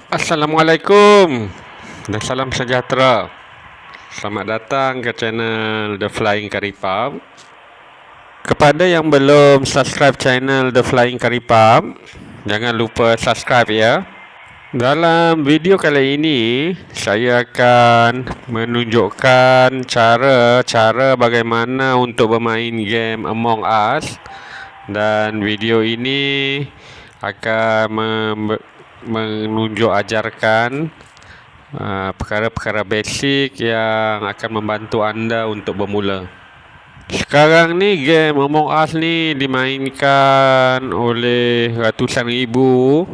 Assalamualaikum dan salam sejahtera. Selamat datang ke channel The Flying Curry Pub. Kepada yang belum subscribe channel The Flying Curry Pub, jangan lupa subscribe ya. Dalam video kali ini, saya akan menunjukkan cara bagaimana untuk bermain game Among Us. Dan video ini akan menunjuk ajarkan perkara-perkara basic yang akan membantu anda untuk bermula. Sekarang ni game Among Us ni dimainkan oleh ratusan ribu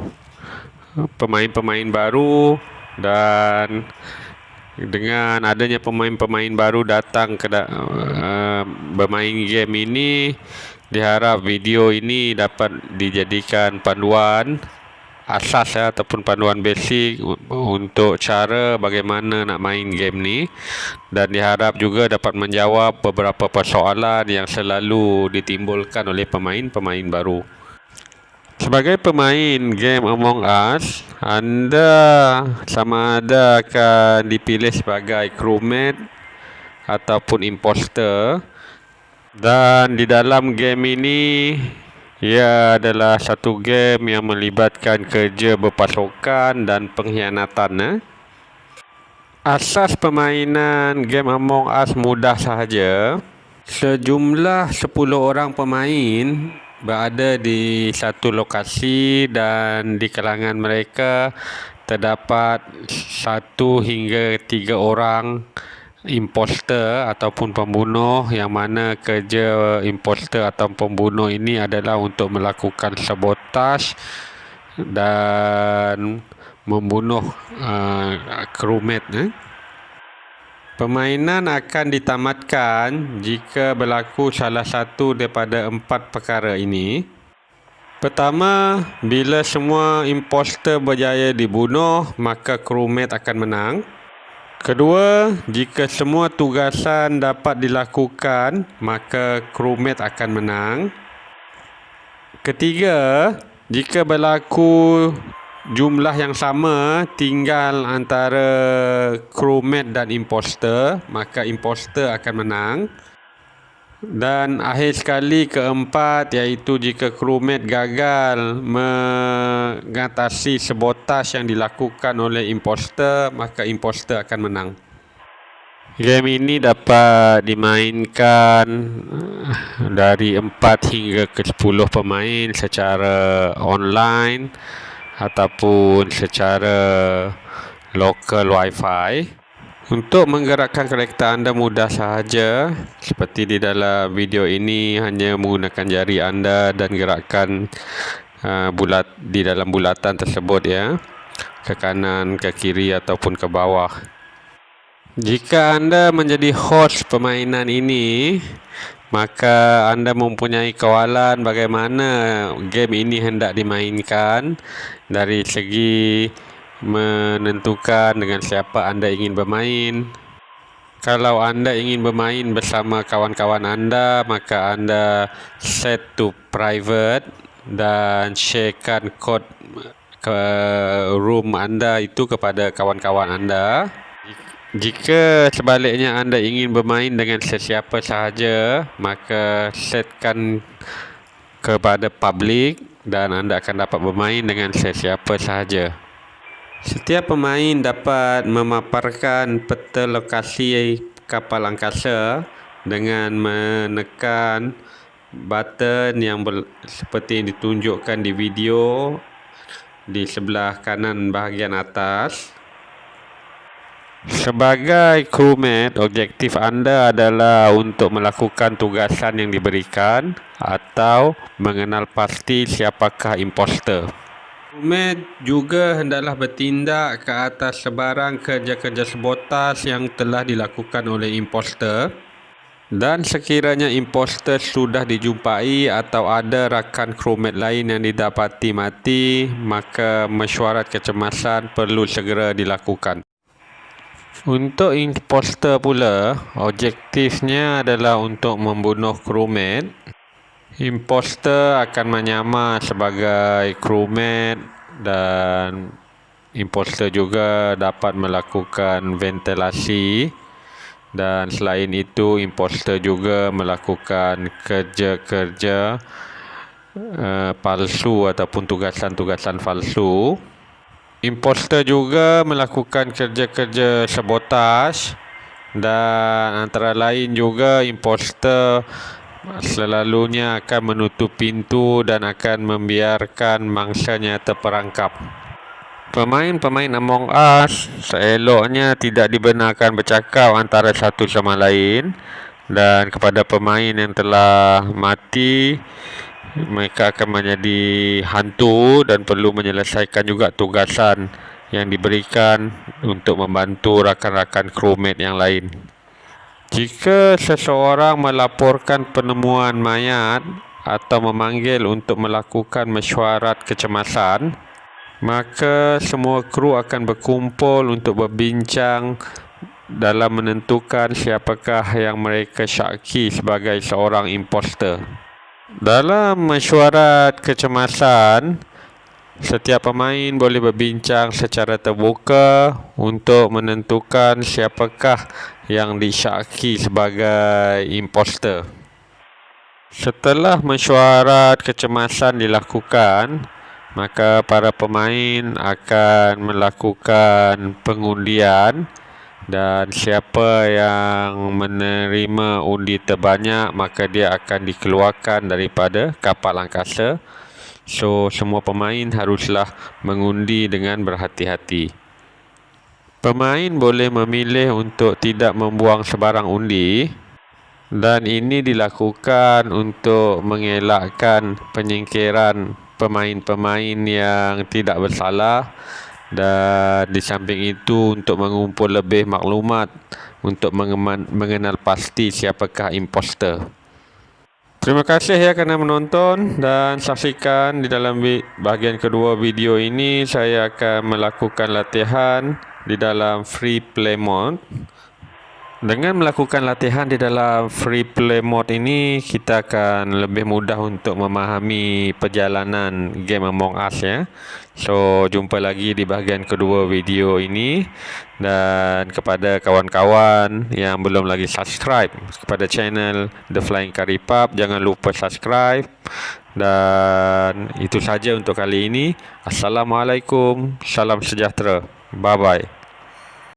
pemain-pemain baru, dan dengan adanya pemain-pemain baru datang ke bermain game ini, diharap video ini dapat dijadikan panduan asas ataupun panduan basic untuk cara bagaimana nak main game ni, dan diharap juga dapat menjawab beberapa persoalan yang selalu ditimbulkan oleh pemain-pemain baru. Sebagai pemain game Among Us, anda sama ada akan dipilih sebagai crewmate ataupun imposter, dan di dalam game ini ia adalah satu game yang melibatkan kerja berpasukan dan pengkhianatan. Asas permainan game Among Us mudah sahaja. Sejumlah 10 orang pemain berada di satu lokasi, dan di kalangan mereka terdapat 1 hingga 3 orang imposter ataupun pembunuh, yang mana kerja imposter atau pembunuh ini adalah untuk melakukan sabotaj dan membunuh crewmate. Permainan akan ditamatkan jika berlaku salah satu daripada 4 perkara ini. Pertama, bila semua imposter berjaya dibunuh, maka crewmate akan menang. Kedua, jika semua tugasan dapat dilakukan, maka crewmate akan menang. Ketiga, jika berlaku jumlah yang sama tinggal antara crewmate dan imposter, maka imposter akan menang. Dan akhir sekali, keempat, iaitu jika crewmate gagal mengatasi sabotaj yang dilakukan oleh imposter, maka imposter akan menang. Game ini dapat dimainkan dari 4 hingga ke 10 pemain secara online ataupun secara local wifi. Untuk menggerakkan karakter anda mudah sahaja. Seperti di dalam video ini, hanya menggunakan jari anda dan gerakkan bulat di dalam bulatan tersebut ya, ke kanan, ke kiri ataupun ke bawah. Jika anda menjadi host permainan ini, maka anda mempunyai kawalan bagaimana game ini hendak dimainkan, dari segi menentukan dengan siapa anda ingin bermain. Kalau anda ingin bermain bersama kawan-kawan anda, maka anda set to private dan sharekan kod ke room anda itu kepada kawan-kawan anda. Jika sebaliknya anda ingin bermain dengan sesiapa sahaja, maka setkan kepada public dan anda akan dapat bermain dengan sesiapa sahaja. Setiap pemain dapat memaparkan peta lokasi kapal angkasa dengan menekan button yang seperti yang ditunjukkan di video di sebelah kanan bahagian atas. Sebagai crewmate, objektif anda adalah untuk melakukan tugasan yang diberikan atau mengenal pasti siapakah imposter. Crewmate juga hendaklah bertindak ke atas sebarang kerja-kerja sabotaj yang telah dilakukan oleh imposter, dan sekiranya imposter sudah dijumpai atau ada rakan crewmate lain yang didapati mati, maka mesyuarat kecemasan perlu segera dilakukan. Untuk imposter pula, objektifnya adalah untuk membunuh crewmate. Imposter akan menyamar sebagai crewmate dan Imposter juga dapat melakukan ventilasi, dan selain itu imposter juga melakukan kerja-kerja palsu ataupun tugasan-tugasan palsu. Imposter juga melakukan kerja-kerja sabotaj, dan antara lain juga imposter selalunya akan menutup pintu dan akan membiarkan mangsanya terperangkap. Pemain-pemain Among Us seeloknya tidak dibenarkan bercakap antara satu sama lain, dan kepada pemain yang telah mati, mereka akan menjadi hantu dan perlu menyelesaikan juga tugasan yang diberikan untuk membantu rakan-rakan crewmate yang lain. Jika seseorang melaporkan penemuan mayat atau memanggil untuk melakukan mesyuarat kecemasan, maka semua kru akan berkumpul untuk berbincang dalam menentukan siapakah yang mereka syaki sebagai seorang imposter. Dalam mesyuarat kecemasan, setiap pemain boleh berbincang secara terbuka untuk menentukan siapakah yang disyaki sebagai imposter. Setelah mesyuarat kecemasan dilakukan, maka para pemain akan melakukan pengundian, dan siapa yang menerima undi terbanyak maka dia akan dikeluarkan daripada kapal angkasa. So, semua pemain haruslah mengundi dengan berhati-hati. Pemain boleh memilih untuk tidak membuang sebarang undi, dan ini dilakukan untuk mengelakkan penyingkiran pemain-pemain yang tidak bersalah, dan di samping itu untuk mengumpul lebih maklumat untuk mengenal pasti siapakah imposter. Terima kasih ya kerana menonton, dan saksikan di dalam bahagian kedua video ini saya akan melakukan latihan di dalam free play mode. Dengan melakukan latihan di dalam free play mode ini, kita akan lebih mudah untuk memahami perjalanan game Among Us ya. So, jumpa lagi di bahagian kedua video ini, dan kepada kawan-kawan yang belum lagi subscribe kepada channel The Flying Curry Pub, jangan lupa subscribe. Dan itu saja untuk kali ini. Assalamualaikum, salam sejahtera. Bye bye.